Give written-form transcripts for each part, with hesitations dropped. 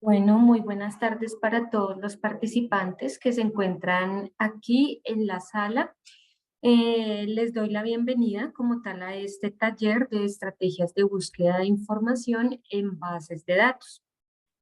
Bueno, muy buenas tardes para todos los participantes que se encuentran aquí en la sala. Les doy la bienvenida como tal a este taller de estrategias de búsqueda de información en bases de datos.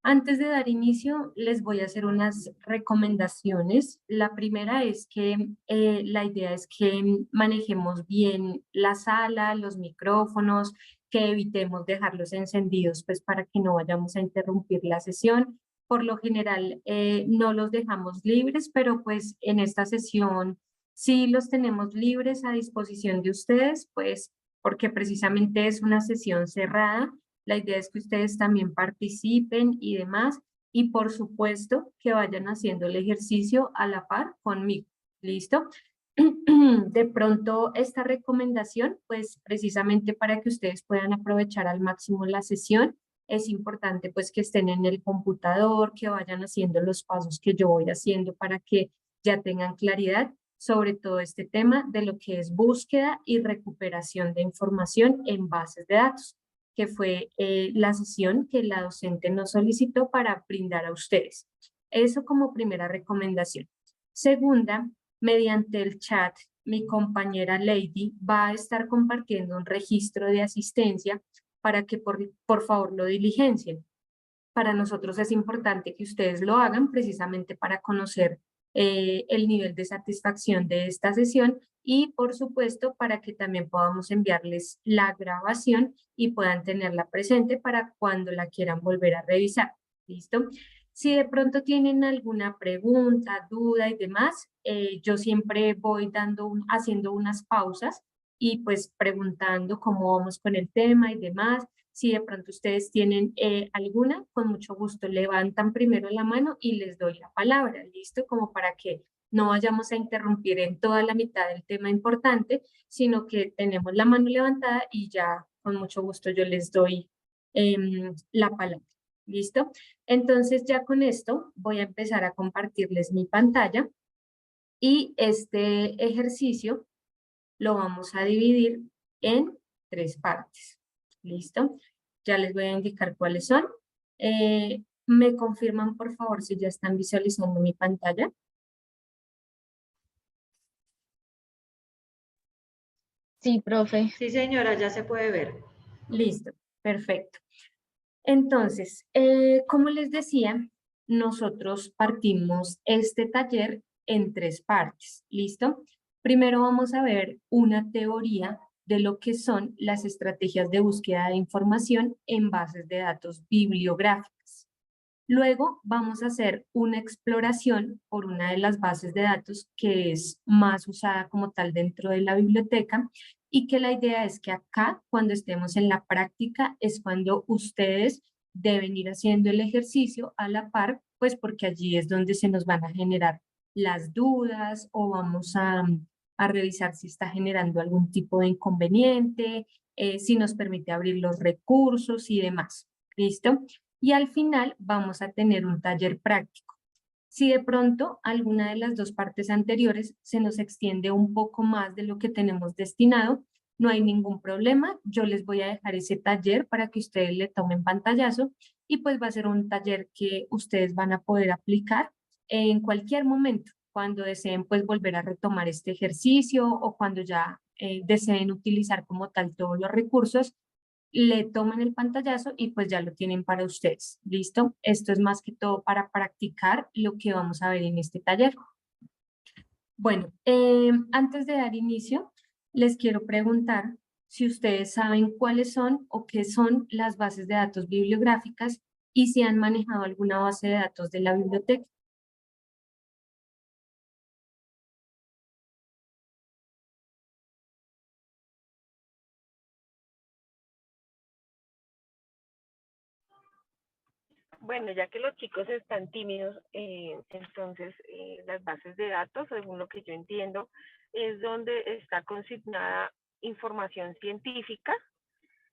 Antes de dar inicio, les voy a hacer unas recomendaciones. La primera es que la idea es que manejemos bien la sala, los micrófonos, que evitemos dejarlos encendidos, pues para que no vayamos a interrumpir la sesión. Por lo general, no los dejamos libres, pero pues en esta sesión sí los tenemos libres a disposición de ustedes, pues porque precisamente es una sesión cerrada. La idea es que ustedes también participen y demás, y por supuesto que vayan haciendo el ejercicio a la par conmigo. ¿Listo? De pronto esta recomendación, pues precisamente para que ustedes puedan aprovechar al máximo la sesión, es importante pues que estén en el computador, que vayan haciendo los pasos que yo voy haciendo para que ya tengan claridad sobre todo este tema de lo que es búsqueda y recuperación de información en bases de datos, que fue la sesión que la docente nos solicitó para brindar a ustedes. Eso como primera recomendación. Segunda, mediante el chat, mi compañera Lady va a estar compartiendo un registro de asistencia para que por favor lo diligencien. Para nosotros es importante que ustedes lo hagan precisamente para conocer el nivel de satisfacción de esta sesión y por supuesto para que también podamos enviarles la grabación y puedan tenerla presente para cuando la quieran volver a revisar. ¿Listo? Si de pronto tienen alguna pregunta, duda y demás, yo siempre voy haciendo unas pausas y pues preguntando cómo vamos con el tema y demás. Si de pronto ustedes tienen alguna, con mucho gusto levantan primero la mano y les doy la palabra, ¿listo? Como para que no vayamos a interrumpir en toda la mitad del tema importante, sino que tenemos la mano levantada y ya con mucho gusto yo les doy la palabra, ¿listo? Entonces ya con esto voy a empezar a compartirles mi pantalla y este ejercicio lo vamos a dividir en tres partes. ¿Listo? Ya les voy a indicar cuáles son. ¿Me confirman, por favor, si ya están visualizando mi pantalla? Sí, profe. Sí, señora, ya se puede ver. Listo, perfecto. Entonces, como les decía, nosotros partimos este taller en tres partes. ¿Listo? Primero vamos a ver una teoría de lo que son las estrategias de búsqueda de información en bases de datos bibliográficas. Luego vamos a hacer una exploración por una de las bases de datos que es más usada como tal dentro de la biblioteca y que la idea es que acá, cuando estemos en la práctica, es cuando ustedes deben ir haciendo el ejercicio a la par, pues porque allí es donde se nos van a generar las dudas o vamos a revisar si está generando algún tipo de inconveniente, si nos permite abrir los recursos y demás. ¿Listo? Y al final vamos a tener un taller práctico. Si de pronto alguna de las dos partes anteriores se nos extiende un poco más de lo que tenemos destinado, no hay ningún problema. Yo les voy a dejar ese taller para que ustedes le tomen pantallazo y pues va a ser un taller que ustedes van a poder aplicar en cualquier momento, cuando deseen pues volver a retomar este ejercicio o cuando ya deseen utilizar como tal todos los recursos, le toman el pantallazo y pues ya lo tienen para ustedes. ¿Listo? Esto es más que todo para practicar lo que vamos a ver en este taller. Bueno, antes de dar inicio, les quiero preguntar si ustedes saben cuáles son o qué son las bases de datos bibliográficas y si han manejado alguna base de datos de la biblioteca. Bueno, ya que los chicos están tímidos, entonces las bases de datos, según lo que yo entiendo, es donde está consignada información científica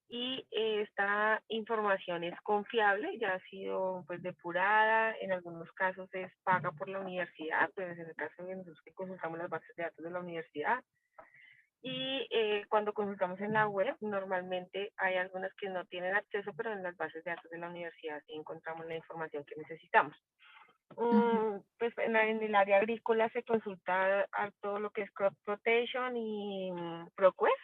y esta información es confiable, ya ha sido pues depurada, en algunos casos es paga por la universidad, pues en el caso de nosotros que consultamos las bases de datos de la universidad, Y cuando consultamos en la web, normalmente hay algunas que no tienen acceso, pero en las bases de datos de la universidad sí encontramos la información que necesitamos. Pues en el área agrícola se consulta a todo lo que es crop rotation y ProQuest.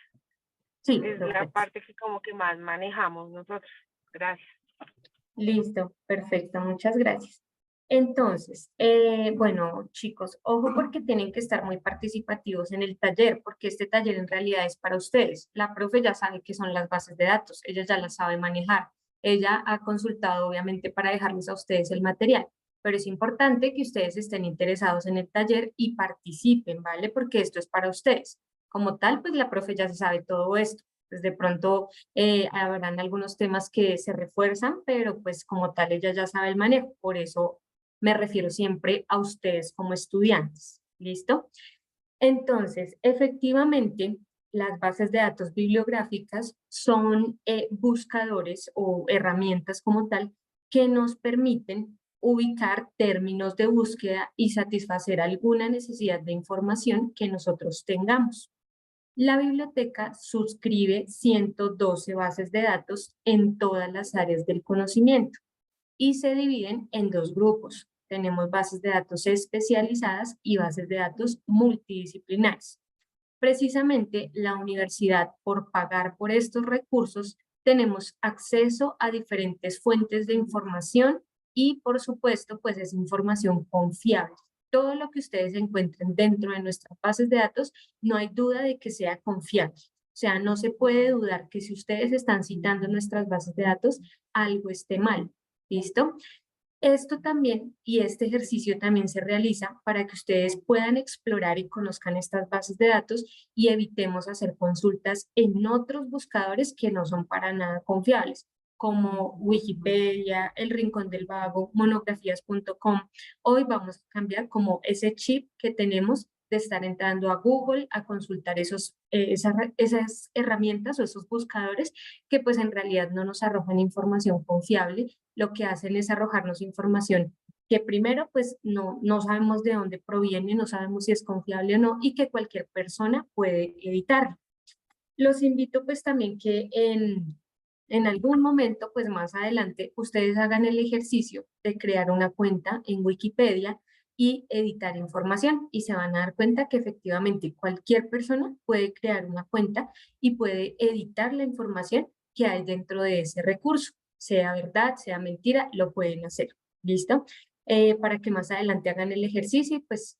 Sí, Es la perfecto. parte que como que más manejamos nosotros. Gracias. Listo, perfecto, muchas gracias. Entonces, bueno, chicos, ojo porque tienen que estar muy participativos en el taller, porque este taller en realidad es para ustedes. La profe ya sabe qué son las bases de datos, ella ya las sabe manejar. Ella ha consultado, obviamente, para dejarles a ustedes el material, pero es importante que ustedes estén interesados en el taller y participen, ¿vale? Porque esto es para ustedes. Como tal, pues la profe ya se sabe todo esto. Pues de pronto habrán algunos temas que se refuerzan, pero pues como tal ella ya sabe el manejo, por eso me refiero siempre a ustedes como estudiantes. ¿Listo? Entonces, efectivamente, las bases de datos bibliográficas son buscadores o herramientas como tal que nos permiten ubicar términos de búsqueda y satisfacer alguna necesidad de información que nosotros tengamos. La biblioteca suscribe 112 bases de datos en todas las áreas del conocimiento y se dividen en dos grupos. Tenemos bases de datos especializadas y bases de datos multidisciplinares. Precisamente la universidad, por pagar por estos recursos, tenemos acceso a diferentes fuentes de información y, por supuesto, pues es información confiable. Todo lo que ustedes encuentren dentro de nuestras bases de datos, no hay duda de que sea confiable. O sea, no se puede dudar que si ustedes están citando nuestras bases de datos, algo esté mal. ¿Listo? Esto también y este ejercicio también se realiza para que ustedes puedan explorar y conozcan estas bases de datos y evitemos hacer consultas en otros buscadores que no son para nada confiables, como Wikipedia, El Rincón del Vago, monografías.com. Hoy vamos a cambiar como ese chip que tenemos de estar entrando a Google a consultar esas herramientas o esos buscadores que pues en realidad no nos arrojan información confiable, lo que hacen es arrojarnos información que primero pues no sabemos de dónde proviene, no sabemos si es confiable o no y que cualquier persona puede editar. Los invito pues también que en algún momento pues más adelante ustedes hagan el ejercicio de crear una cuenta en Wikipedia y editar información y se van a dar cuenta que efectivamente cualquier persona puede crear una cuenta y puede editar la información que hay dentro de ese recurso, sea verdad, sea mentira, lo pueden hacer. ¿Listo? Para que más adelante hagan el ejercicio y pues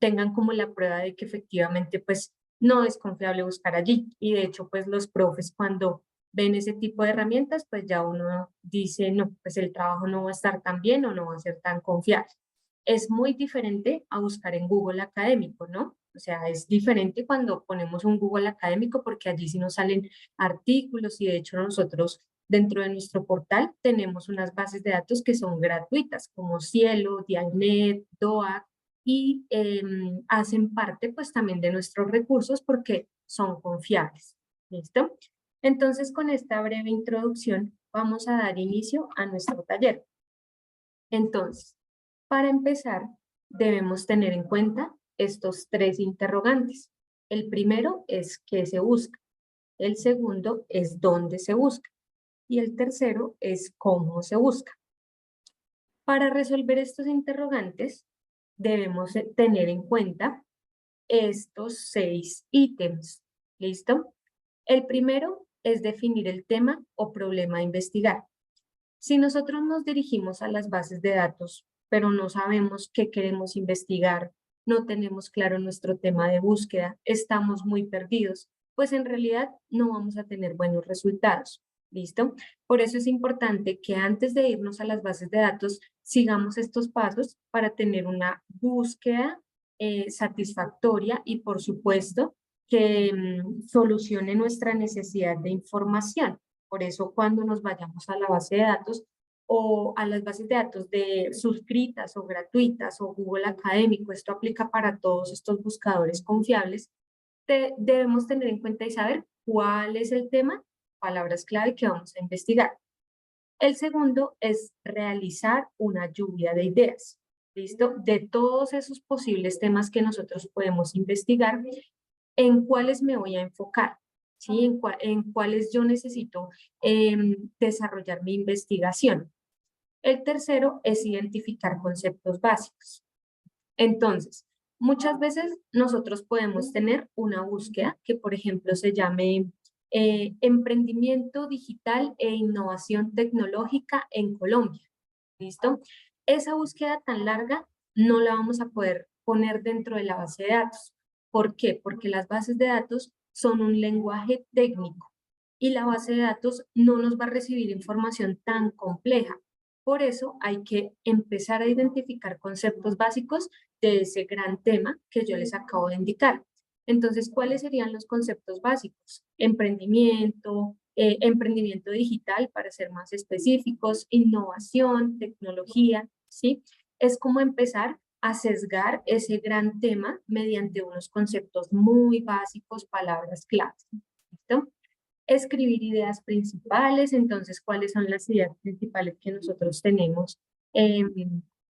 tengan como la prueba de que efectivamente pues no es confiable buscar allí. Y de hecho pues los profes cuando ven ese tipo de herramientas pues ya uno dice no, pues el trabajo no va a estar tan bien o no va a ser tan confiable. Es muy diferente a buscar en Google Académico, ¿no? O sea, es diferente cuando ponemos un Google Académico porque allí sí nos salen artículos y de hecho nosotros dentro de nuestro portal tenemos unas bases de datos que son gratuitas como Cielo, Dialnet, DOAC y hacen parte pues también de nuestros recursos porque son confiables. ¿Listo? Entonces con esta breve introducción vamos a dar inicio a nuestro taller. Entonces, para empezar, debemos tener en cuenta estos tres interrogantes. El primero es qué se busca, el segundo es dónde se busca y el tercero es cómo se busca. Para resolver estos interrogantes, debemos tener en cuenta estos 6 ítems. ¿Listo? El primero es definir el tema o problema a investigar. Si nosotros nos dirigimos a las bases de datos, pero no sabemos qué queremos investigar, no tenemos claro nuestro tema de búsqueda, estamos muy perdidos, pues en realidad no vamos a tener buenos resultados. ¿Listo? Por eso es importante que antes de irnos a las bases de datos, sigamos estos pasos para tener una búsqueda satisfactoria y, por supuesto, que solucione nuestra necesidad de información. Por eso cuando nos vayamos a la base de datos o a las bases de datos de suscritas o gratuitas o Google Académico, esto aplica para todos estos buscadores confiables, debemos tener en cuenta y saber cuál es el tema, palabras clave que vamos a investigar. El segundo es realizar una lluvia de ideas, ¿listo? De todos esos posibles temas que nosotros podemos investigar en cuáles me voy a enfocar, ¿sí? En cuáles yo necesito desarrollar mi investigación. El tercero es identificar conceptos básicos. Entonces, muchas veces nosotros podemos tener una búsqueda que, por ejemplo, se llame Emprendimiento Digital e Innovación Tecnológica en Colombia. ¿Listo? Esa búsqueda tan larga no la vamos a poder poner dentro de la base de datos. ¿Por qué? Porque las bases de datos son un lenguaje técnico y la base de datos no nos va a recibir información tan compleja. Por eso hay que empezar a identificar conceptos básicos de ese gran tema que yo les acabo de indicar. Entonces, ¿cuáles serían los conceptos básicos? Emprendimiento digital, para ser más específicos, innovación, tecnología, ¿sí? Es como empezar a sesgar ese gran tema mediante unos conceptos muy básicos, palabras claves, ¿listo? Escribir ideas principales, entonces, ¿cuáles son las ideas principales que nosotros tenemos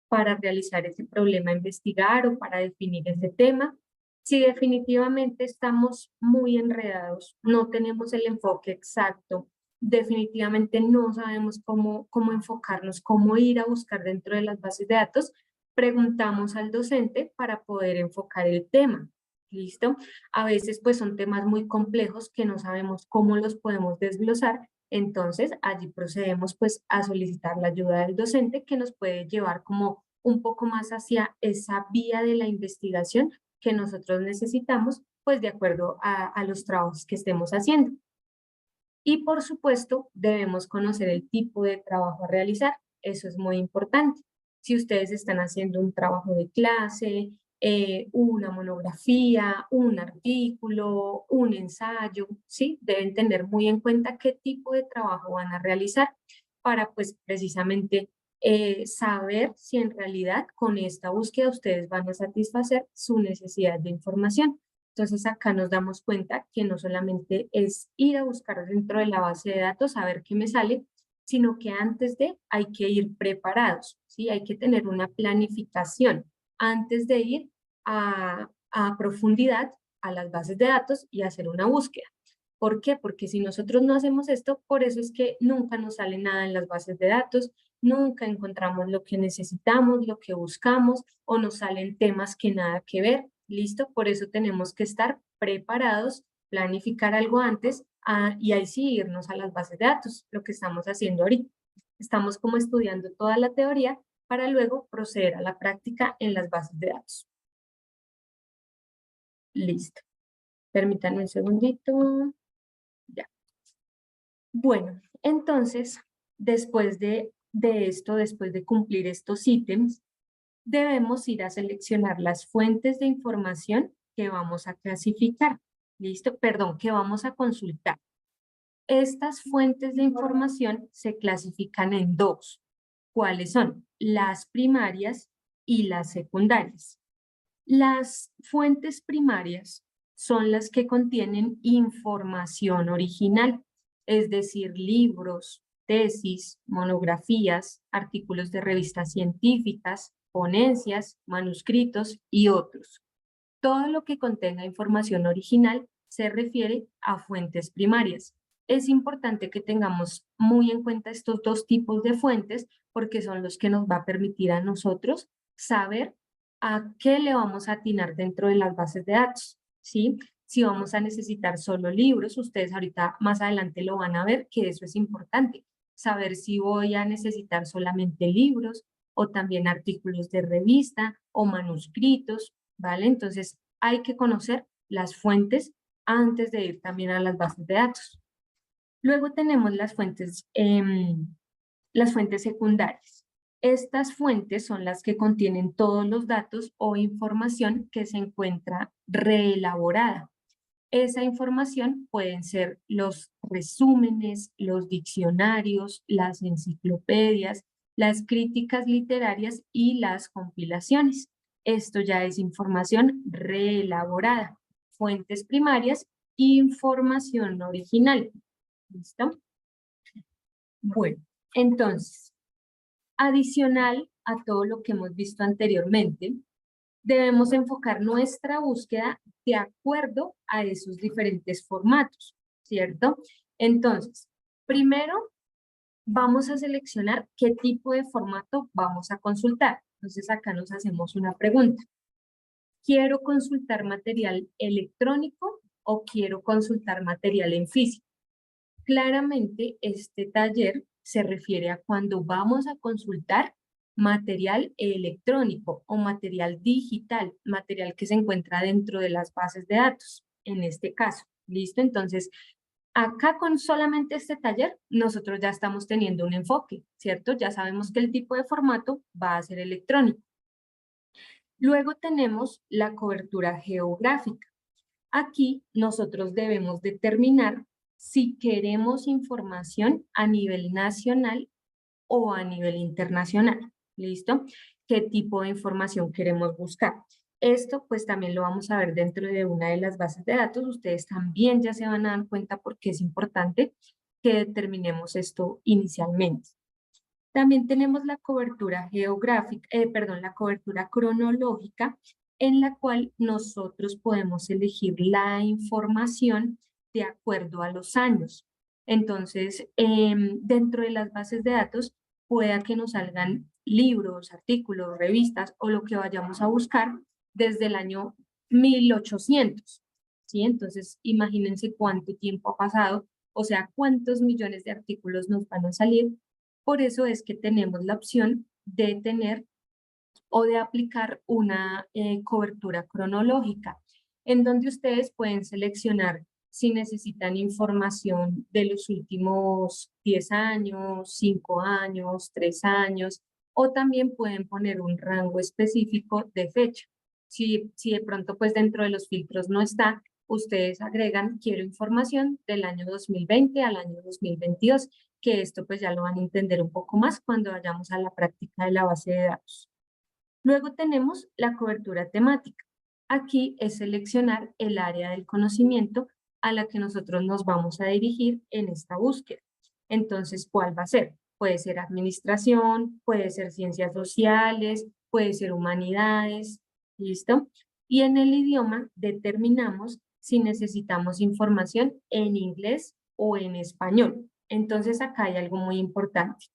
para realizar ese problema a investigar o para definir ese tema? Si definitivamente estamos muy enredados, no tenemos el enfoque exacto, definitivamente no sabemos cómo enfocarnos, cómo ir a buscar dentro de las bases de datos, preguntamos al docente para poder enfocar el tema. ¿Listo? A veces pues son temas muy complejos que no sabemos cómo los podemos desglosar, entonces allí procedemos pues a solicitar la ayuda del docente que nos puede llevar como un poco más hacia esa vía de la investigación que nosotros necesitamos pues de acuerdo a los trabajos que estemos haciendo. Y por supuesto debemos conocer el tipo de trabajo a realizar, eso es muy importante. Si ustedes están haciendo un trabajo de clase, una monografía, un artículo, un ensayo, ¿sí? Deben tener muy en cuenta qué tipo de trabajo van a realizar para pues precisamente saber si en realidad con esta búsqueda ustedes van a satisfacer su necesidad de información. Entonces acá nos damos cuenta que no solamente es ir a buscar dentro de la base de datos a ver qué me sale, sino que antes de hay que ir preparados, ¿sí? Hay que tener una planificación antes de ir a profundidad a las bases de datos y hacer una búsqueda. ¿Por qué? Porque si nosotros no hacemos esto, por eso es que nunca nos sale nada en las bases de datos, nunca encontramos lo que necesitamos, lo que buscamos, o nos salen temas que nada que ver. ¿Listo? Por eso tenemos que estar preparados, planificar algo antes y ahí sí irnos a las bases de datos, lo que estamos haciendo ahorita. Estamos como estudiando toda la teoría para luego proceder a la práctica en las bases de datos. Listo. Permítanme un segundito. Ya. Bueno, entonces, después de esto, después de cumplir estos ítems, debemos ir a seleccionar las fuentes de información que vamos a clasificar. ¿Listo? Perdón, que vamos a consultar. Estas fuentes de información se clasifican en dos. ¿Cuáles son? Las primarias y las secundarias. Las fuentes primarias son las que contienen información original, es decir, libros, tesis, monografías, artículos de revistas científicas, ponencias, manuscritos y otros. Todo lo que contenga información original se refiere a fuentes primarias. Es importante que tengamos muy en cuenta estos dos tipos de fuentes porque son los que nos va a permitir a nosotros saber a qué le vamos a atinar dentro de las bases de datos, ¿sí? Si vamos a necesitar solo libros, ustedes ahorita más adelante lo van a ver, que eso es importante, saber si voy a necesitar solamente libros o también artículos de revista o manuscritos, ¿vale? Entonces hay que conocer las fuentes antes de ir también a las bases de datos. Luego tenemos las fuentes secundarias. Estas fuentes son las que contienen todos los datos o información que se encuentra reelaborada. Esa información pueden ser los resúmenes, los diccionarios, las enciclopedias, las críticas literarias y las compilaciones. Esto ya es información reelaborada. Fuentes primarias, información original. ¿Listo? Bueno, entonces, adicional a todo lo que hemos visto anteriormente, debemos enfocar nuestra búsqueda de acuerdo a esos diferentes formatos, ¿cierto? Entonces, primero vamos a seleccionar qué tipo de formato vamos a consultar. Entonces acá nos hacemos una pregunta. ¿Quiero consultar material electrónico o quiero consultar material en físico? Claramente este taller se refiere a cuando vamos a consultar material electrónico o material digital, material que se encuentra dentro de las bases de datos, en este caso. ¿Listo? Entonces, acá con solamente este taller, nosotros ya estamos teniendo un enfoque, ¿cierto? Ya sabemos que el tipo de formato va a ser electrónico. Luego tenemos la cobertura geográfica. Aquí nosotros debemos determinar si queremos información a nivel nacional o a nivel internacional. ¿Listo? ¿Qué tipo de información queremos buscar? Esto pues también lo vamos a ver dentro de una de las bases de datos. Ustedes también ya se van a dar cuenta porque es importante que determinemos esto inicialmente. También tenemos la cobertura geográfica, la cobertura cronológica, en la cual nosotros podemos elegir la información de acuerdo a los años. Entonces, dentro de las bases de datos, pueda que nos salgan libros, artículos, revistas o lo que vayamos a buscar desde el año 1800. ¿Sí? Entonces, imagínense cuánto tiempo ha pasado, o sea, cuántos millones de artículos nos van a salir. Por eso es que tenemos la opción de tener o de aplicar una cobertura cronológica, en donde ustedes pueden seleccionar si necesitan información de los últimos 10 años, 5 años, 3 años, o también pueden poner un rango específico de fecha. Si de pronto pues dentro de los filtros no está, ustedes agregan quiero información del año 2020 al año 2022, que esto pues ya lo van a entender un poco más cuando vayamos a la práctica de la base de datos. Luego tenemos la cobertura temática. Aquí es seleccionar el área del conocimiento a la que nosotros nos vamos a dirigir en esta búsqueda. Entonces, ¿cuál va a ser? Puede ser administración, puede ser ciencias sociales, puede ser humanidades, ¿listo? Y en el idioma determinamos si necesitamos información en inglés o en español. Entonces, acá hay algo muy importante.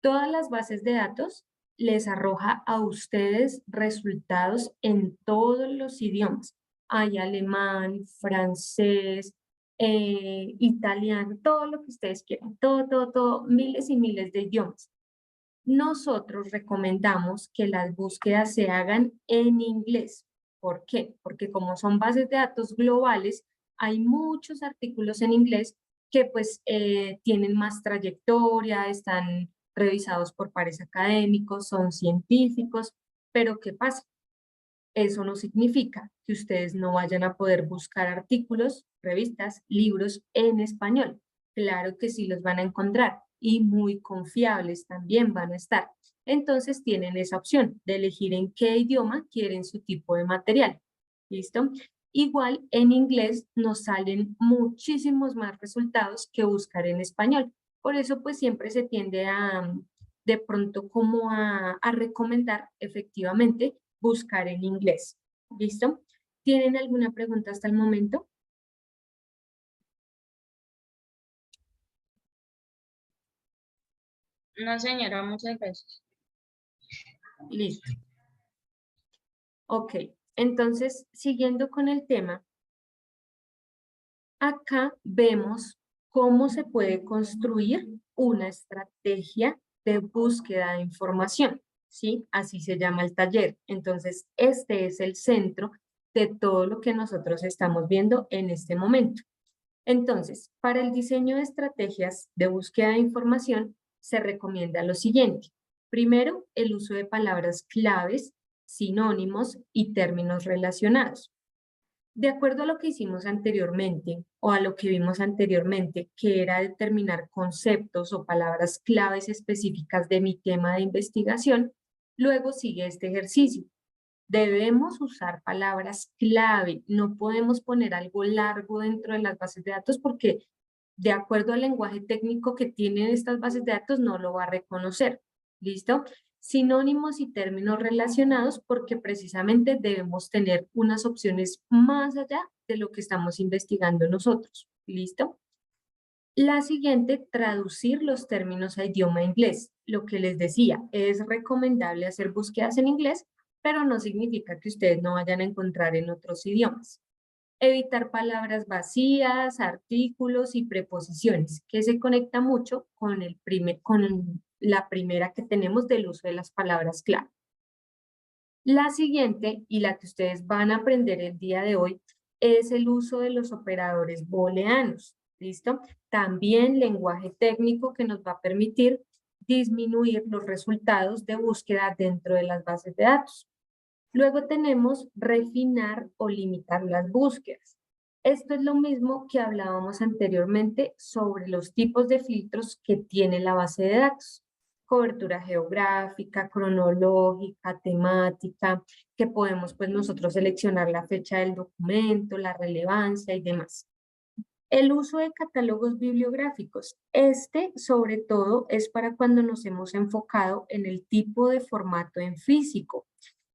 Todas las bases de datos les arroja a ustedes resultados en todos los idiomas. Hay alemán, francés, italiano, todo lo que ustedes quieran, todo, miles y miles de idiomas. Nosotros recomendamos que las búsquedas se hagan en inglés. ¿Por qué? Porque como son bases de datos globales, hay muchos artículos en inglés que pues tienen más trayectoria, están revisados por pares académicos, son científicos, pero ¿qué pasa? Eso no significa que ustedes no vayan a poder buscar artículos, revistas, libros en español. Claro que sí los van a encontrar y muy confiables también van a estar. Entonces tienen esa opción de elegir en qué idioma quieren su tipo de material. ¿Listo? Igual en inglés nos salen muchísimos más resultados que buscar en español. Por eso pues siempre se tiende a de pronto como a recomendar efectivamente buscar en inglés. ¿Listo? ¿Tienen alguna pregunta hasta el momento? No, señora, muchas gracias. Listo. Ok, entonces siguiendo con el tema, acá vemos cómo se puede construir una estrategia de búsqueda de información, ¿sí? Así se llama el taller. Entonces, este es el centro de todo lo que nosotros estamos viendo en este momento. Entonces, para el diseño de estrategias de búsqueda de información, se recomienda lo siguiente. Primero, el uso de palabras claves, sinónimos y términos relacionados. De acuerdo a lo que hicimos anteriormente o a lo que vimos anteriormente, que era determinar conceptos o palabras claves específicas de mi tema de investigación, luego sigue este ejercicio. Debemos usar palabras clave, no podemos poner algo largo dentro de las bases de datos porque de acuerdo al lenguaje técnico que tienen estas bases de datos no lo va a reconocer. ¿Listo? sinónimos y términos relacionados, porque precisamente debemos tener unas opciones más allá de lo que estamos investigando nosotros. ¿Listo? La siguiente, traducir los términos a idioma inglés. Lo que les decía, es recomendable hacer búsquedas en inglés, pero no significa que ustedes no vayan a encontrar en otros idiomas. Evitar palabras vacías, artículos y preposiciones, que se conecta mucho con con la primera que tenemos del uso de las palabras clave. La siguiente, y la que ustedes van a aprender el día de hoy, es el uso de los operadores booleanos. ¿Listo? También lenguaje técnico que nos va a permitir disminuir los resultados de búsqueda dentro de las bases de datos. Luego tenemos refinar o limitar las búsquedas. Esto es lo mismo que hablábamos anteriormente sobre los tipos de filtros que tiene la base de datos. Cobertura geográfica, cronológica, temática, que podemos pues nosotros seleccionar la fecha del documento, la relevancia y demás. El uso de catálogos bibliográficos. Este, sobre todo, es para cuando nos hemos enfocado en el tipo de formato en físico.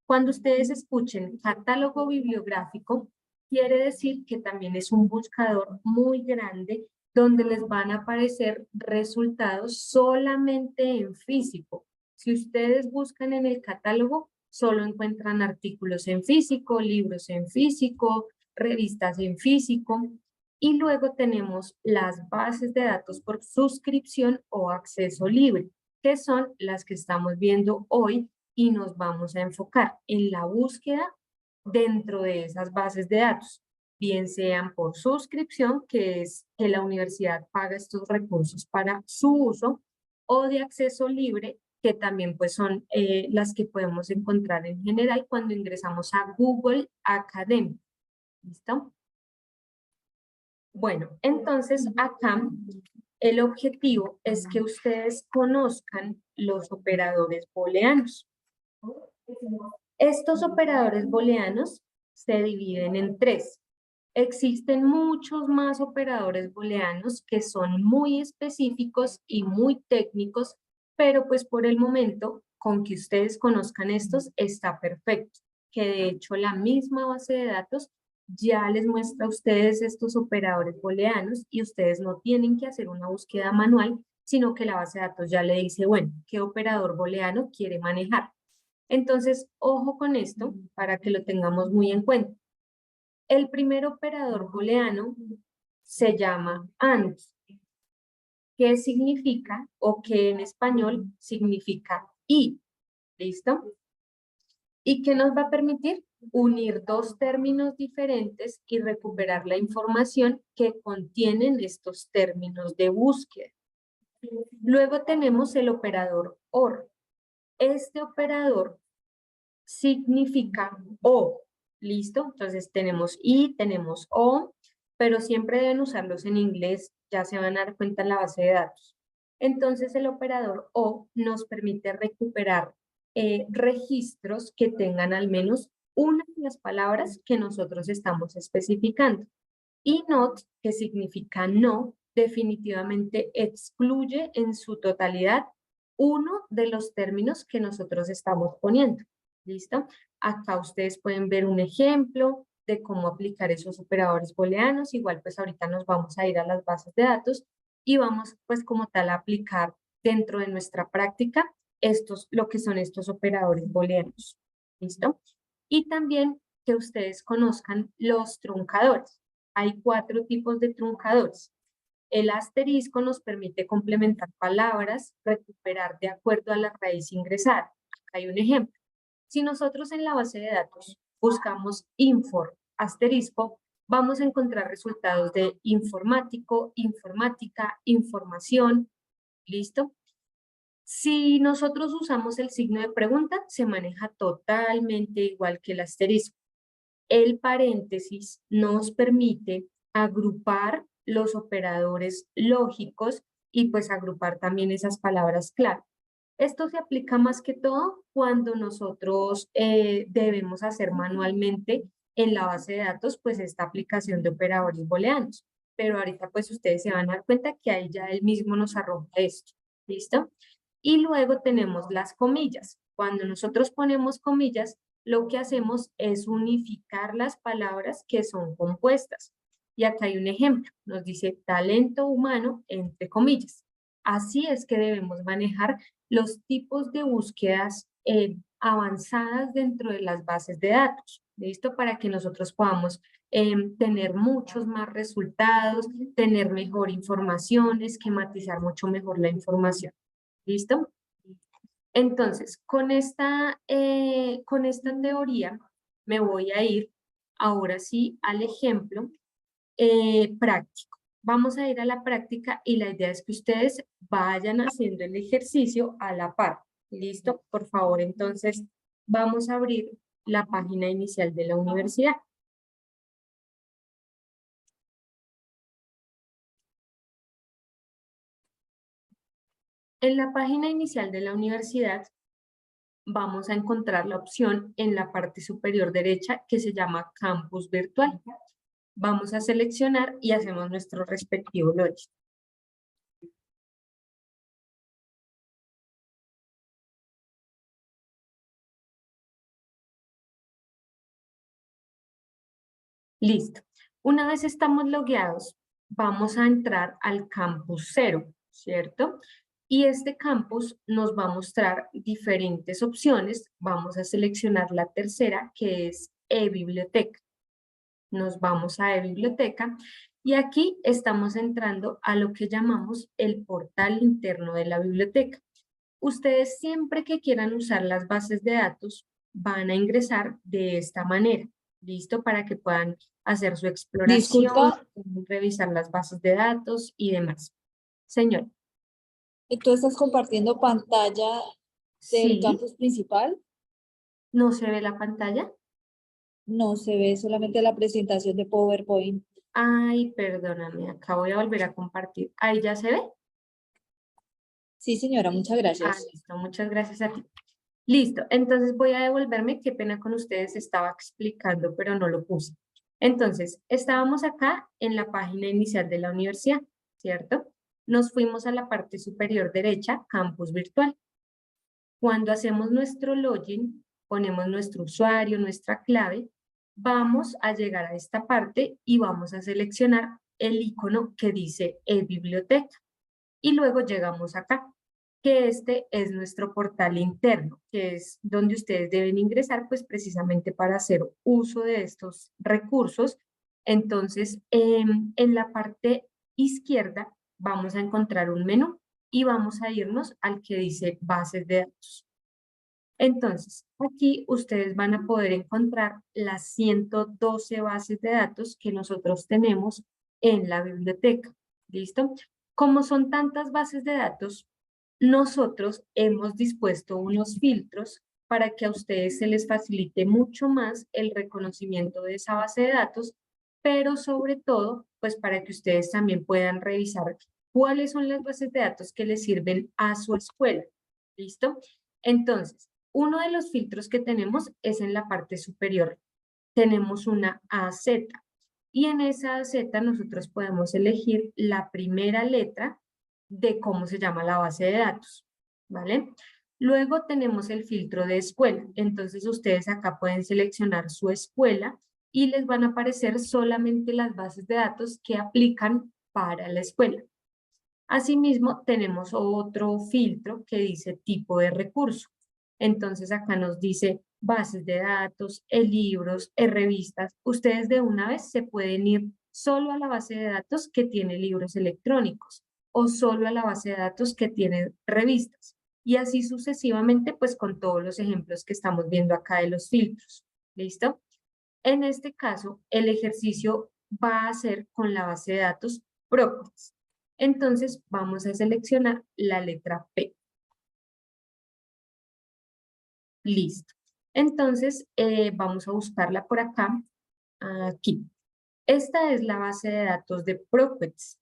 Cuando ustedes escuchen catálogo bibliográfico, quiere decir que también es un buscador muy grande donde les van a aparecer resultados solamente en físico. Si ustedes buscan en el catálogo, solo encuentran artículos en físico, libros en físico, revistas en físico. Y luego tenemos las bases de datos por suscripción o acceso libre, que son las que estamos viendo hoy y nos vamos a enfocar en la búsqueda dentro de esas bases de datos, bien sean por suscripción, que es que la universidad paga estos recursos para su uso, o de acceso libre, que también pues son las que podemos encontrar en general cuando ingresamos a Google Academy. ¿Listo? Bueno, entonces acá el objetivo es que ustedes conozcan los operadores booleanos. Estos operadores booleanos se dividen en tres. Existen muchos más operadores booleanos que son muy específicos y muy técnicos, pero pues por el momento, con que ustedes conozcan estos, está perfecto. Que de hecho la misma base de datos ya les muestra a ustedes estos operadores booleanos y ustedes no tienen que hacer una búsqueda manual, sino que la base de datos ya le dice, bueno, ¿qué operador booleano quiere manejar? Entonces, ojo con esto para que lo tengamos muy en cuenta. El primer operador booleano se llama AND, que significa, o que en español significa y. ¿Listo? ¿Y qué nos va a permitir? Unir dos términos diferentes y recuperar la información que contienen estos términos de búsqueda. Luego tenemos el operador OR. Este operador significa o. ¿Listo? Entonces tenemos y, tenemos o, pero siempre deben usarlos en inglés, ya se van a dar cuenta en la base de datos. Entonces el operador o nos permite recuperar registros que tengan al menos una de las palabras que nosotros estamos especificando. Y not, que significa no, definitivamente excluye en su totalidad uno de los términos que nosotros estamos poniendo. ¿Listo? Acá ustedes pueden ver un ejemplo de cómo aplicar esos operadores booleanos. Igual pues ahorita nos vamos a ir a las bases de datos y vamos pues como tal a aplicar dentro de nuestra práctica lo que son estos operadores booleanos. ¿Listo? Y también que ustedes conozcan los truncadores. Hay 4 tipos de truncadores. El asterisco nos permite complementar palabras, recuperar de acuerdo a la raíz ingresada. Acá hay un ejemplo. Si nosotros en la base de datos buscamos infor, asterisco, vamos a encontrar resultados de informático, informática, información, ¿listo? Si nosotros usamos el signo de pregunta, se maneja totalmente igual que el asterisco. El paréntesis nos permite agrupar los operadores lógicos y pues agrupar también esas palabras clave. Esto se aplica más que todo cuando nosotros debemos hacer manualmente en la base de datos pues esta aplicación de operadores booleanos. Pero ahorita pues ustedes se van a dar cuenta que ahí ya él mismo nos arroja esto. ¿Listo? Y luego tenemos las comillas. Cuando nosotros ponemos comillas, lo que hacemos es unificar las palabras que son compuestas. Y acá hay un ejemplo, nos dice talento humano entre comillas. Así es que debemos manejar los tipos de búsquedas avanzadas dentro de las bases de datos. ¿Listo? Para que nosotros podamos tener muchos más resultados, tener mejor información, esquematizar mucho mejor la información. ¿Listo? Entonces, con esta teoría me voy a ir ahora sí al ejemplo práctico. Vamos a ir a la práctica y la idea es que ustedes vayan haciendo el ejercicio a la par. ¿Listo? Por favor, entonces vamos a abrir la página inicial de la universidad. En la página inicial de la universidad vamos a encontrar la opción en la parte superior derecha que se llama Campus Virtual. Vamos a seleccionar y hacemos nuestro respectivo login. Listo. Una vez estamos logueados, vamos a entrar al campus 0, ¿cierto? Y este campus nos va a mostrar diferentes opciones. Vamos a seleccionar la tercera, que es e-biblioteca. Nos vamos a e-biblioteca y aquí estamos entrando a lo que llamamos el portal interno de la biblioteca. Ustedes siempre que quieran usar las bases de datos van a ingresar de esta manera, ¿listo? Para que puedan hacer su exploración, Disculpa, revisar las bases de datos y demás. Señor. ¿tú estás compartiendo pantalla del Sí, campus principal? ¿no se ve la pantalla? No se ve solamente la presentación de PowerPoint. Ay, perdóname, acá voy a volver a compartir. ¿Ahí ya se ve? Sí, señora, muchas gracias. Listo, muchas gracias a ti. Listo, entonces voy a devolverme, qué pena con ustedes, estaba explicando, pero no lo puse. Entonces, estábamos acá en la página inicial de la universidad, ¿cierto? Nos fuimos a la parte superior derecha, campus virtual. Cuando hacemos nuestro login, ponemos nuestro usuario, nuestra clave, vamos a llegar a esta parte y vamos a seleccionar el icono que dice e-biblioteca. Y luego llegamos acá, que este es nuestro portal interno, que es donde ustedes deben ingresar, pues precisamente para hacer uso de estos recursos. Entonces, en la parte izquierda vamos a encontrar un menú y vamos a irnos al que dice bases de datos. Entonces, aquí ustedes van a poder encontrar las 112 bases de datos que nosotros tenemos en la biblioteca. ¿Listo? Como son tantas bases de datos, nosotros hemos dispuesto unos filtros para que a ustedes se les facilite mucho más el reconocimiento de esa base de datos, pero sobre todo, pues para que ustedes también puedan revisar cuáles son las bases de datos que les sirven a su escuela. ¿Listo? Entonces, uno de los filtros que tenemos es en la parte superior. Tenemos una AZ y en esa AZ nosotros podemos elegir la primera letra de cómo se llama la base de datos, ¿vale? Luego tenemos el filtro de escuela. Entonces ustedes acá pueden seleccionar su escuela y les van a aparecer solamente las bases de datos que aplican para la escuela. Asimismo, tenemos otro filtro que dice tipo de recurso. Entonces acá nos dice bases de datos, libros, revistas. Ustedes de una vez se pueden ir solo a la base de datos que tiene libros electrónicos o solo a la base de datos que tiene revistas. Y así sucesivamente, pues con todos los ejemplos que estamos viendo acá de los filtros. ¿Listo? En este caso, el ejercicio va a ser con la base de datos propias. Entonces, vamos a seleccionar la letra P. Listo. Entonces, vamos a buscarla por acá, aquí. Esta es la base de datos de Propets.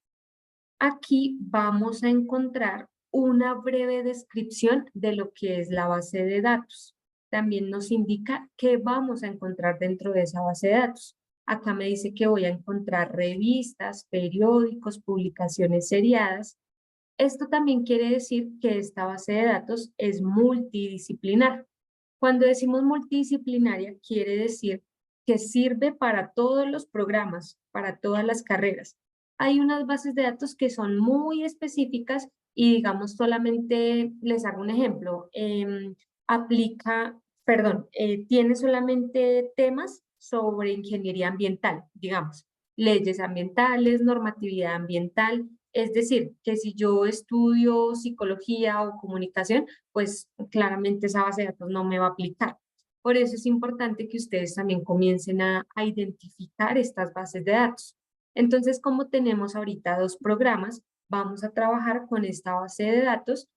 Aquí vamos a encontrar una breve descripción de lo que es la base de datos. También nos indica qué vamos a encontrar dentro de esa base de datos. Acá me dice que voy a encontrar revistas, periódicos, publicaciones seriadas. Esto también quiere decir que esta base de datos es multidisciplinar. Cuando decimos multidisciplinaria, quiere decir que sirve para todos los programas, para todas las carreras. Hay unas bases de datos que son muy específicas y digamos solamente, les hago un ejemplo, tiene solamente temas sobre ingeniería ambiental, digamos, leyes ambientales, normatividad ambiental. Es decir, que si yo estudio psicología o comunicación, pues claramente esa base de datos no me va a aplicar. Por eso es importante que ustedes también comiencen a identificar estas bases de datos. Entonces, como tenemos ahorita dos programas, vamos a trabajar con esta base de datos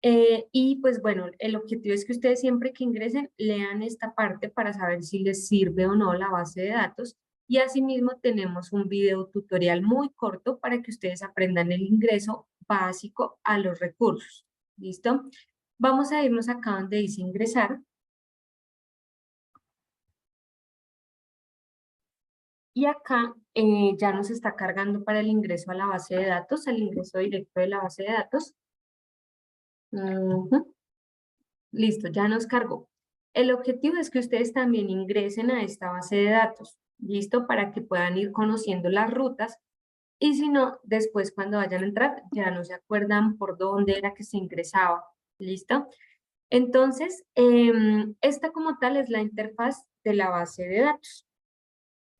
y pues bueno, el objetivo es que ustedes siempre que ingresen lean esta parte para saber si les sirve o no la base de datos. Y asimismo tenemos un video tutorial muy corto para que ustedes aprendan el ingreso básico a los recursos. ¿Listo? Vamos a irnos acá donde dice ingresar. Y acá ya nos está cargando para el ingreso a la base de datos, al ingreso directo de la base de datos. Ujú. Listo, ya nos cargó. El objetivo es que ustedes también ingresen a esta base de datos, ¿listo? Para que puedan ir conociendo las rutas y si no, después cuando vayan a entrar ya no se acuerdan por dónde era que se ingresaba, ¿listo? Entonces, esta como tal es la interfaz de la base de datos.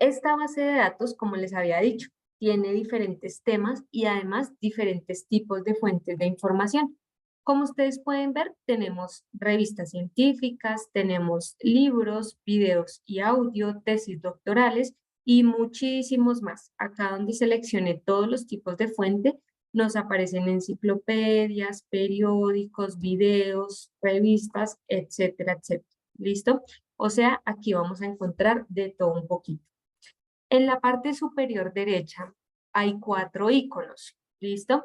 Esta base de datos, como les había dicho, tiene diferentes temas y además diferentes tipos de fuentes de información. Como ustedes pueden ver, tenemos revistas científicas, tenemos libros, videos y audio, tesis doctorales y muchísimos más. Acá donde seleccioné todos los tipos de fuente, nos aparecen enciclopedias, periódicos, videos, revistas, etcétera, etcétera. ¿Listo? O sea, aquí vamos a encontrar de todo un poquito. En la parte superior derecha hay 4 iconos, ¿listo?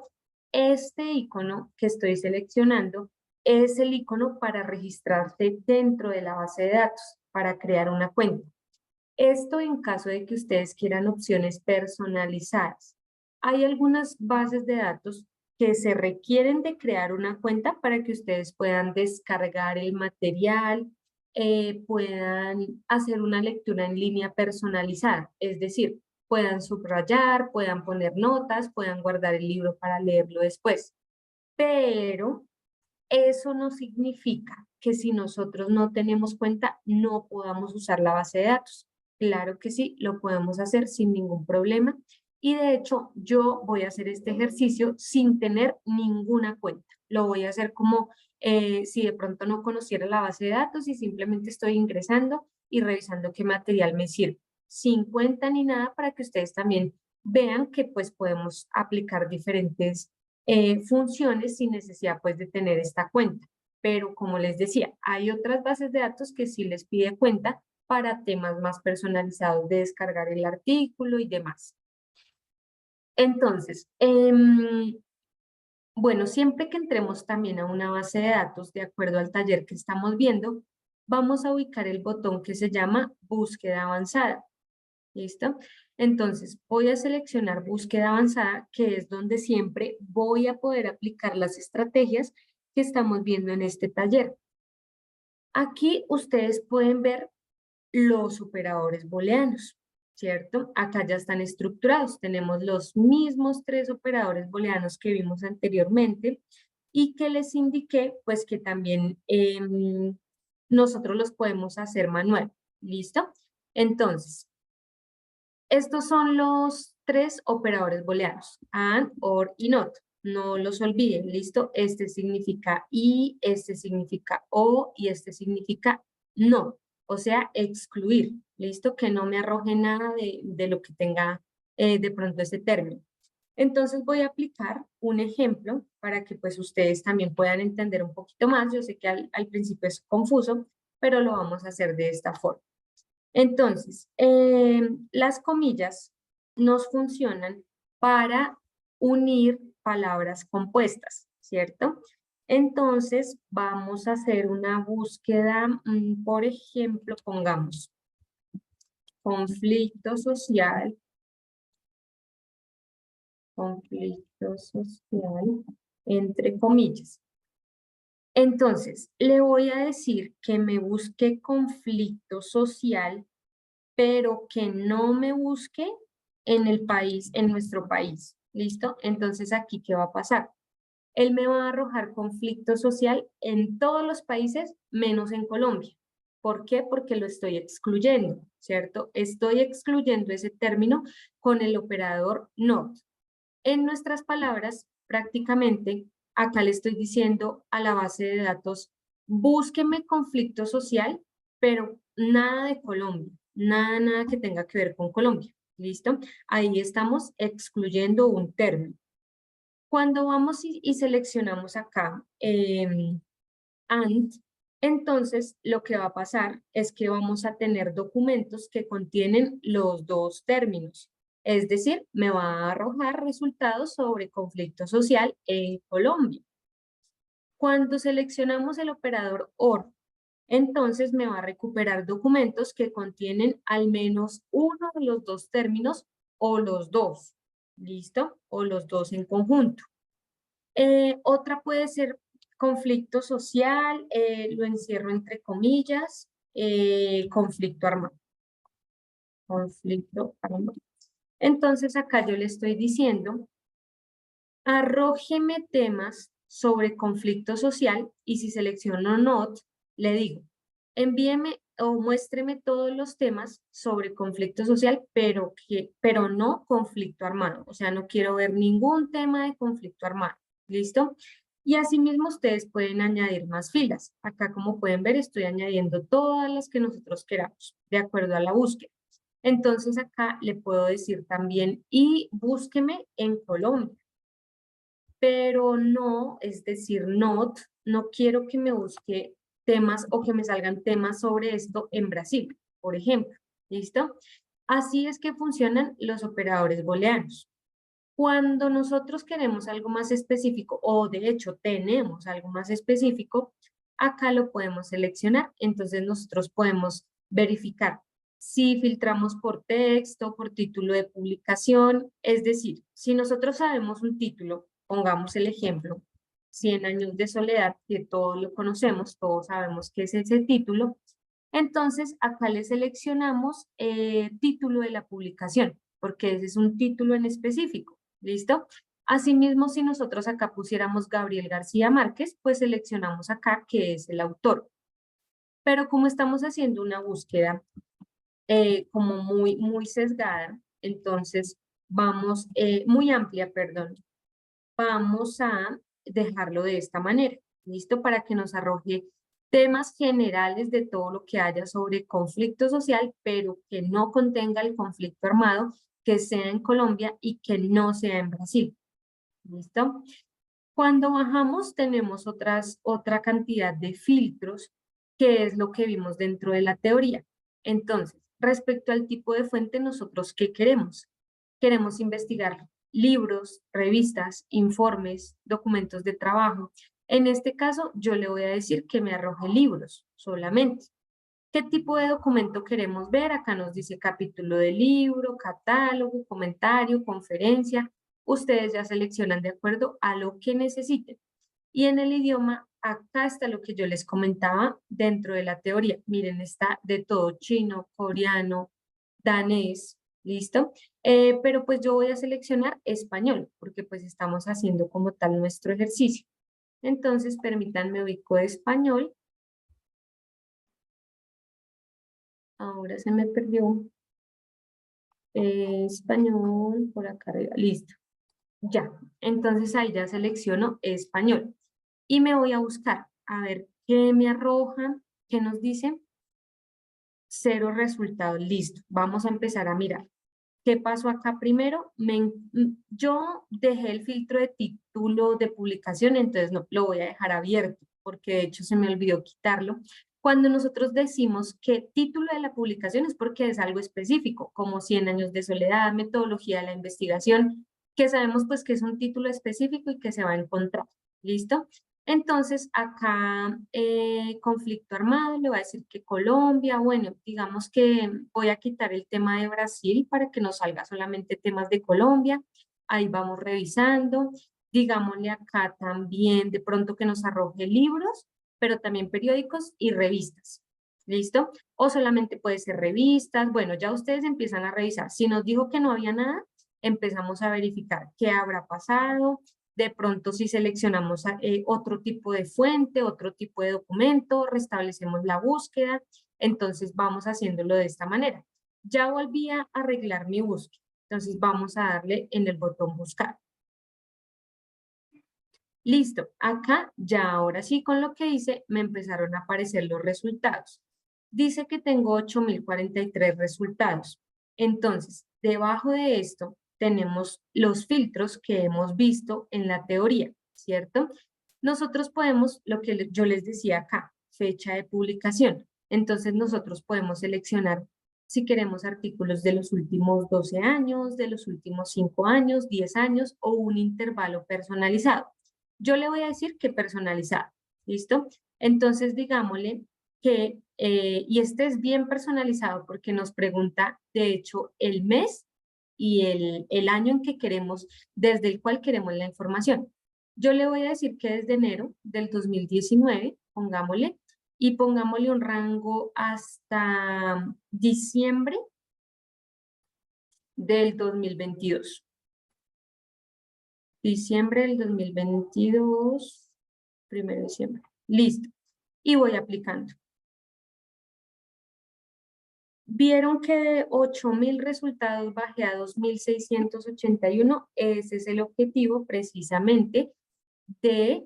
Este icono que estoy seleccionando es el icono para registrarse dentro de la base de datos, para crear una cuenta. Esto en caso de que ustedes quieran opciones personalizadas. Hay algunas bases de datos que se requieren de crear una cuenta para que ustedes puedan descargar el material, puedan hacer una lectura en línea personalizada, es decir, puedan subrayar, puedan poner notas, puedan guardar el libro para leerlo después. Pero eso no significa que si nosotros no tenemos cuenta, no podamos usar la base de datos. Claro que sí, lo podemos hacer sin ningún problema. Y de hecho, yo voy a hacer este ejercicio sin tener ninguna cuenta. Lo voy a hacer como si de pronto no conociera la base de datos y simplemente estoy ingresando y revisando qué material me sirve. Sin cuenta ni nada para que ustedes también vean que pues podemos aplicar diferentes funciones sin necesidad pues de tener esta cuenta. Pero como les decía, hay otras bases de datos que sí les pide cuenta para temas más personalizados de descargar el artículo y demás. Entonces, bueno, siempre que entremos también a una base de datos, de acuerdo al taller que estamos viendo, vamos a ubicar el botón que se llama búsqueda avanzada. ¿Listo? Entonces voy a seleccionar búsqueda avanzada, que es donde siempre voy a poder aplicar las estrategias que estamos viendo en este taller. Aquí ustedes pueden ver los operadores booleanos, ¿cierto? Acá ya están estructurados. Tenemos los mismos 3 operadores booleanos que vimos anteriormente y que les indiqué, pues que también nosotros los podemos hacer manual. ¿Listo? Entonces, estos son los 3 operadores booleanos, AND, OR y NOT. No los olviden, ¿listo? Este significa y, este significa o y este significa no. O sea, excluir, ¿listo? Que no me arroje nada de lo que tenga de pronto ese término. Entonces voy a aplicar un ejemplo para que pues ustedes también puedan entender un poquito más. Yo sé que al principio es confuso, pero lo vamos a hacer de esta forma. Entonces, las comillas nos funcionan para unir palabras compuestas, ¿cierto? Entonces, vamos a hacer una búsqueda, por ejemplo, pongamos conflicto social, entre comillas. Entonces, le voy a decir que me busque conflicto social, pero que no me busque en el país, en nuestro país. ¿Listo? Entonces, aquí, ¿qué va a pasar? Él me va a arrojar conflicto social en todos los países, menos en Colombia. ¿Por qué? Porque lo estoy excluyendo, ¿cierto? Estoy excluyendo ese término con el operador not. En nuestras palabras, prácticamente, acá le estoy diciendo a la base de datos, búsqueme conflicto social, pero nada de Colombia, nada que tenga que ver con Colombia. ¿Listo? Ahí estamos excluyendo un término. Cuando vamos y seleccionamos acá AND, entonces lo que va a pasar es que vamos a tener documentos que contienen los dos términos. Es decir, me va a arrojar resultados sobre conflicto social en Colombia. Cuando seleccionamos el operador OR, entonces me va a recuperar documentos que contienen al menos uno de los dos términos o los dos. ¿Listo? O los dos en conjunto. Otra puede ser conflicto social, lo encierro entre comillas, conflicto armado. Conflicto armado. Entonces acá yo le estoy diciendo, arrójeme temas sobre conflicto social y si selecciono not, le digo, envíeme o muéstreme todos los temas sobre conflicto social, pero no conflicto armado. O sea, no quiero ver ningún tema de conflicto armado. ¿Listo? Y asimismo ustedes pueden añadir más filas. Acá, como pueden ver, estoy añadiendo todas las que nosotros queramos, de acuerdo a la búsqueda. Entonces acá le puedo decir también, y búsqueme en Colombia. Pero no, es decir, not, no quiero que me busque temas o que me salgan temas sobre esto en Brasil, por ejemplo. ¿Listo? Así es que funcionan los operadores booleanos. Cuando nosotros queremos algo más específico, o de hecho tenemos algo más específico, acá lo podemos seleccionar. Entonces nosotros podemos verificar si filtramos por texto, por título de publicación. Es decir, si nosotros sabemos un título, pongamos el ejemplo, 100 años de soledad, que todos lo conocemos, todos sabemos qué es ese título. Entonces acá le seleccionamos título de la publicación, porque ese es un título en específico. ¿Listo? Asimismo, si nosotros acá pusiéramos Gabriel García Márquez, pues seleccionamos acá que es el autor. Pero como estamos haciendo una búsqueda como muy sesgada, entonces vamos, muy amplia, perdón, vamos a dejarlo de esta manera. ¿Listo? Para que nos arroje temas generales de todo lo que haya sobre conflicto social, pero que no contenga el conflicto armado, que sea en Colombia y que no sea en Brasil. ¿Listo? Cuando bajamos tenemos otra cantidad de filtros, que es lo que vimos dentro de la teoría. Entonces, respecto al tipo de fuente, nosotros, ¿qué queremos? Queremos investigar libros, revistas, informes, documentos de trabajo. En este caso, yo le voy a decir que me arroje libros solamente. ¿Qué tipo de documento queremos ver? Acá nos dice capítulo de libro, catálogo, comentario, conferencia. Ustedes ya seleccionan de acuerdo a lo que necesiten. Y en el idioma, acá está lo que yo les comentaba dentro de la teoría. Miren, está de todo, chino, coreano, danés, ¿listo? Pero pues yo voy a seleccionar español, porque pues estamos haciendo como tal nuestro ejercicio. Entonces, permítanme ubico español. Ahora se me perdió. Español, por acá arriba, listo. Ya, entonces ahí ya selecciono español. Y me voy a buscar, a ver qué me arroja, qué nos dice. 0 resultados, listo. Vamos a empezar a mirar. ¿Qué pasó acá primero? Yo dejé el filtro de título de publicación, entonces no, lo voy a dejar abierto, porque de hecho se me olvidó quitarlo. Cuando nosotros decimos que título de la publicación es porque es algo específico, como 100 años de soledad, metodología de la investigación, que sabemos pues que es un título específico y que se va a encontrar. ¿Listo? Entonces, acá, conflicto armado, le voy a decir que Colombia, bueno, digamos que voy a quitar el tema de Brasil para que nos salga solamente temas de Colombia, ahí vamos revisando. Digámosle acá también de pronto que nos arroje libros, pero también periódicos y revistas. ¿Listo? O solamente puede ser revistas. Bueno, ya ustedes empiezan a revisar. Si nos dijo que no había nada, empezamos a verificar qué habrá pasado. De pronto si seleccionamos otro tipo de fuente, otro tipo de documento, restablecemos la búsqueda. Entonces vamos haciéndolo de esta manera. Ya volví a arreglar mi búsqueda. Entonces vamos a darle en el botón buscar. Listo, acá ya ahora sí con lo que hice me empezaron a aparecer los resultados. Dice que tengo 8.043 resultados. Entonces, debajo de esto tenemos los filtros que hemos visto en la teoría, ¿cierto? Nosotros podemos, lo que yo les decía acá, fecha de publicación. Entonces nosotros podemos seleccionar si queremos artículos de los últimos 12 años, de los últimos 5 años, 10 años o un intervalo personalizado. Yo le voy a decir que personalizado, ¿listo? Entonces digámosle que, y este es bien personalizado porque nos pregunta, de hecho, el mes y el año en que queremos, desde el cual queremos la información. Yo le voy a decir que desde enero del 2019, pongámosle, y pongámosle un rango hasta diciembre del 2022. Diciembre del 2022, 1 de diciembre. Listo. Y voy aplicando. Vieron que de 8.000 resultados bajé a 2.681. Ese es el objetivo precisamente de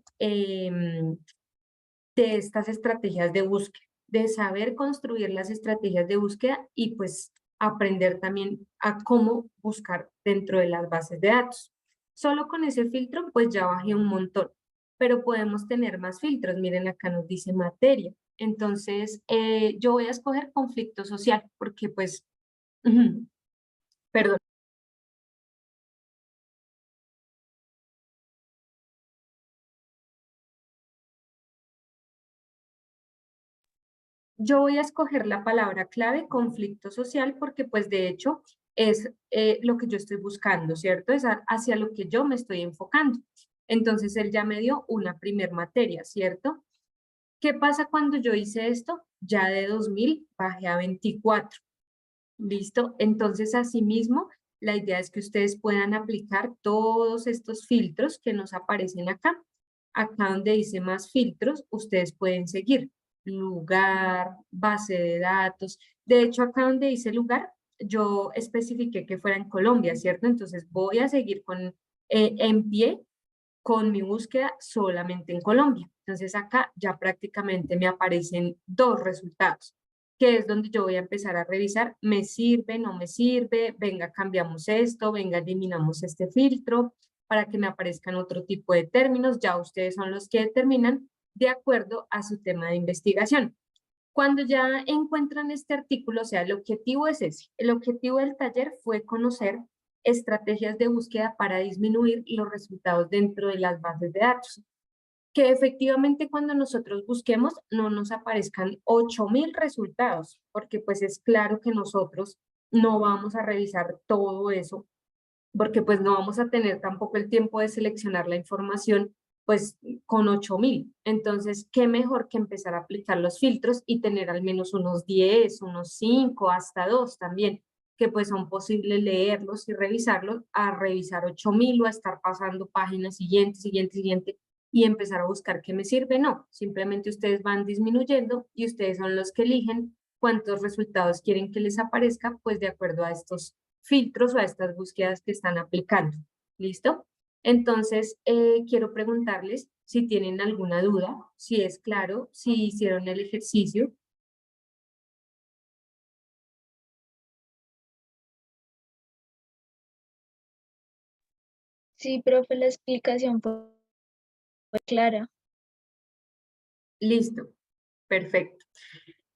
estas estrategias de búsqueda, de saber construir las estrategias de búsqueda y pues aprender también a cómo buscar dentro de las bases de datos. Solo con ese filtro pues ya bajé un montón, pero podemos tener más filtros. Miren, acá nos dice materia. Entonces yo voy a escoger conflicto social porque pues, perdón. Yo voy a escoger la palabra clave conflicto social porque pues de hecho es lo que yo estoy buscando, ¿cierto? Es hacia lo que yo me estoy enfocando. Entonces él ya me dio una primer materia, ¿cierto? ¿Qué pasa cuando yo hice esto? Ya de 2.000 bajé a 24. ¿Listo? Entonces asimismo la idea es que ustedes puedan aplicar todos estos filtros que nos aparecen acá. Acá donde dice más filtros, ustedes pueden seguir lugar, base de datos. De hecho, acá donde dice lugar, yo especifiqué que fuera en Colombia, ¿cierto? Entonces voy a seguir en pie con mi búsqueda solamente en Colombia. Entonces acá ya prácticamente me aparecen dos resultados, que es donde yo voy a empezar a revisar, me sirve, no me sirve, venga, cambiamos esto, venga, eliminamos este filtro, para que me aparezcan otro tipo de términos. Ya ustedes son los que determinan de acuerdo a su tema de investigación. Cuando ya encuentran este artículo, o sea, el objetivo es ese. El objetivo del taller fue conocer estrategias de búsqueda para disminuir los resultados dentro de las bases de datos. Que efectivamente cuando nosotros busquemos no nos aparezcan 8.000 resultados, porque pues es claro que nosotros no vamos a revisar todo eso, porque pues no vamos a tener tampoco el tiempo de seleccionar la información pues con 8.000. Entonces, qué mejor que empezar a aplicar los filtros y tener al menos unos 10, unos 5, hasta 2 también, que pues son posibles leerlos y revisarlos, a revisar 8.000 o a estar pasando páginas siguiente, y empezar a buscar qué me sirve. No, simplemente ustedes van disminuyendo y ustedes son los que eligen cuántos resultados quieren que les aparezca, pues de acuerdo a estos filtros o a estas búsquedas que están aplicando. ¿Listo? Entonces, quiero preguntarles si tienen alguna duda, si es claro, si hicieron el ejercicio. Sí, profe, la explicación fue clara. Listo, perfecto.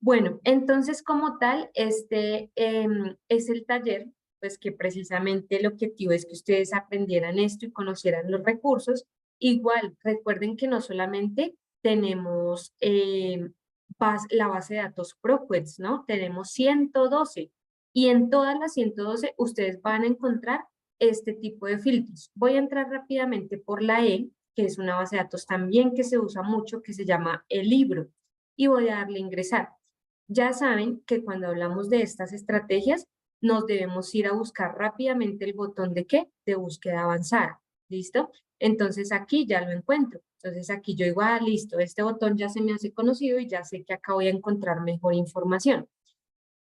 Bueno, entonces como tal, este es el taller, pues que precisamente el objetivo es que ustedes aprendieran esto y conocieran los recursos. Igual, recuerden que no solamente tenemos la base de datos ProQuest, ¿no? Tenemos 112 y en todas las 112 ustedes van a encontrar este tipo de filtros. Voy a entrar rápidamente por la E, que es una base de datos también que se usa mucho, que se llama el libro, y voy a darle a ingresar. Ya saben que cuando hablamos de estas estrategias, nos debemos ir a buscar rápidamente el botón de ¿qué? De búsqueda avanzada, ¿listo? Entonces aquí ya lo encuentro. Entonces aquí yo digo, listo, este botón ya se me hace conocido y ya sé que acá voy a encontrar mejor información.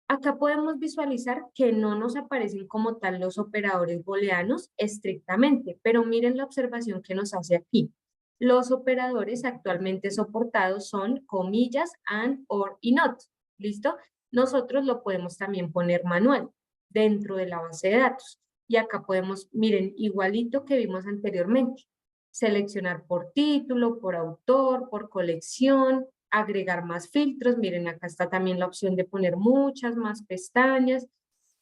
Acá podemos visualizar que no nos aparecen como tal los operadores booleanos estrictamente, pero miren la observación que nos hace aquí. Los operadores actualmente soportados son comillas, and, or y not. ¿Listo? Nosotros lo podemos también poner manual dentro de la base de datos. Y acá podemos, miren, igualito que vimos anteriormente, seleccionar por título, por autor, por colección, agregar más filtros. Miren, acá está también la opción de poner muchas más pestañas.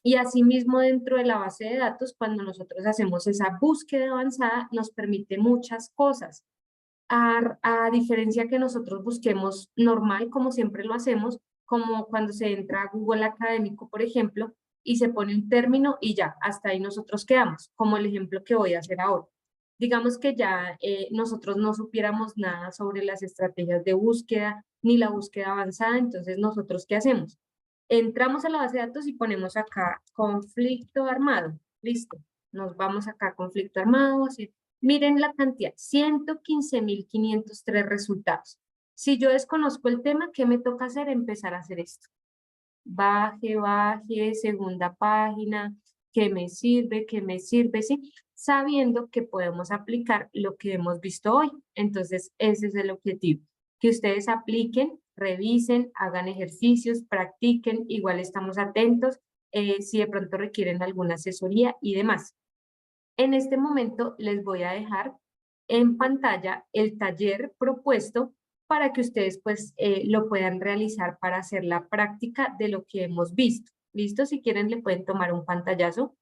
Y asimismo dentro de la base de datos, cuando nosotros hacemos esa búsqueda avanzada, nos permite muchas cosas. A diferencia que nosotros busquemos normal, como siempre lo hacemos, como cuando se entra a Google Académico, por ejemplo, y se pone un término y ya, hasta ahí nosotros quedamos, como el ejemplo que voy a hacer ahora. Digamos que ya nosotros no supiéramos nada sobre las estrategias de búsqueda ni la búsqueda avanzada, entonces nosotros ¿qué hacemos? Entramos a la base de datos y ponemos acá conflicto armado, listo, nos vamos acá a conflicto armado, así. Miren la cantidad, 115.503 resultados. Si yo desconozco el tema, ¿qué me toca hacer? Empezar a hacer esto. Baje, segunda página, ¿qué me sirve? ¿Sí? Sabiendo que podemos aplicar lo que hemos visto hoy. Entonces, ese es el objetivo. Que ustedes apliquen, revisen, hagan ejercicios, practiquen, igual estamos atentos si de pronto requieren alguna asesoría y demás. En este momento les voy a dejar en pantalla el taller propuesto para que ustedes pues lo puedan realizar para hacer la práctica de lo que hemos visto. ¿Listo? Si quieren le pueden tomar un pantallazo.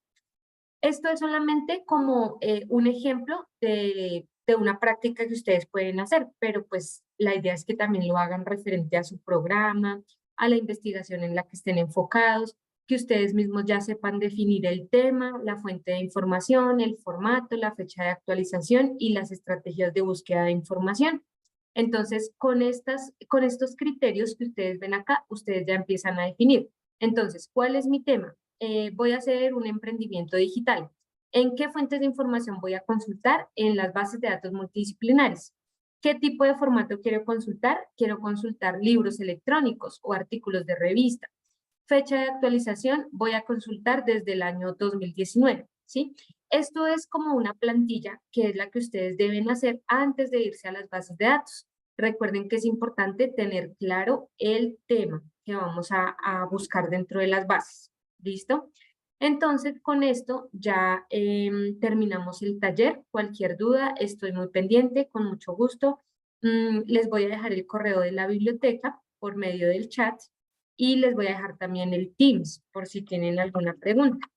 Esto es solamente como un ejemplo de una práctica que ustedes pueden hacer, pero pues la idea es que también lo hagan referente a su programa, a la investigación en la que estén enfocados, que ustedes mismos ya sepan definir el tema, la fuente de información, el formato, la fecha de actualización y las estrategias de búsqueda de información. Entonces, con estos criterios que ustedes ven acá, ustedes ya empiezan a definir. Entonces, ¿cuál es mi tema? Voy a hacer un emprendimiento digital. ¿En qué fuentes de información voy a consultar? En las bases de datos multidisciplinares. ¿Qué tipo de formato quiero consultar? Quiero consultar libros electrónicos o artículos de revista. Fecha de actualización, voy a consultar desde el año 2019, ¿sí? Esto es como una plantilla que es la que ustedes deben hacer antes de irse a las bases de datos. Recuerden que es importante tener claro el tema que vamos a buscar dentro de las bases. ¿Listo? Entonces, con esto ya terminamos el taller. Cualquier duda, estoy muy pendiente, con mucho gusto. Les voy a dejar el correo de la biblioteca por medio del chat y les voy a dejar también el Teams por si tienen alguna pregunta.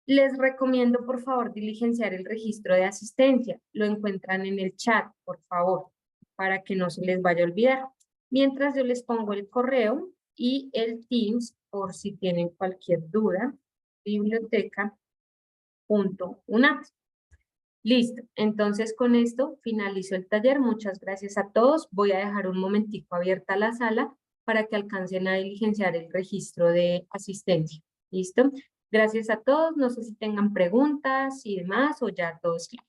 Les recomiendo, por favor, diligenciar el registro de asistencia. Lo encuentran en el chat, por favor, para que no se les vaya a olvidar. Mientras yo les pongo el correo y el Teams por si tienen cualquier duda, biblioteca.unat. Listo, entonces con esto finalizo el taller. Muchas gracias a todos. Voy a dejar un momentico abierta la sala para que alcancen a diligenciar el registro de asistencia. ¿Listo? Gracias a todos. No sé si tengan preguntas y demás o ya todos claro.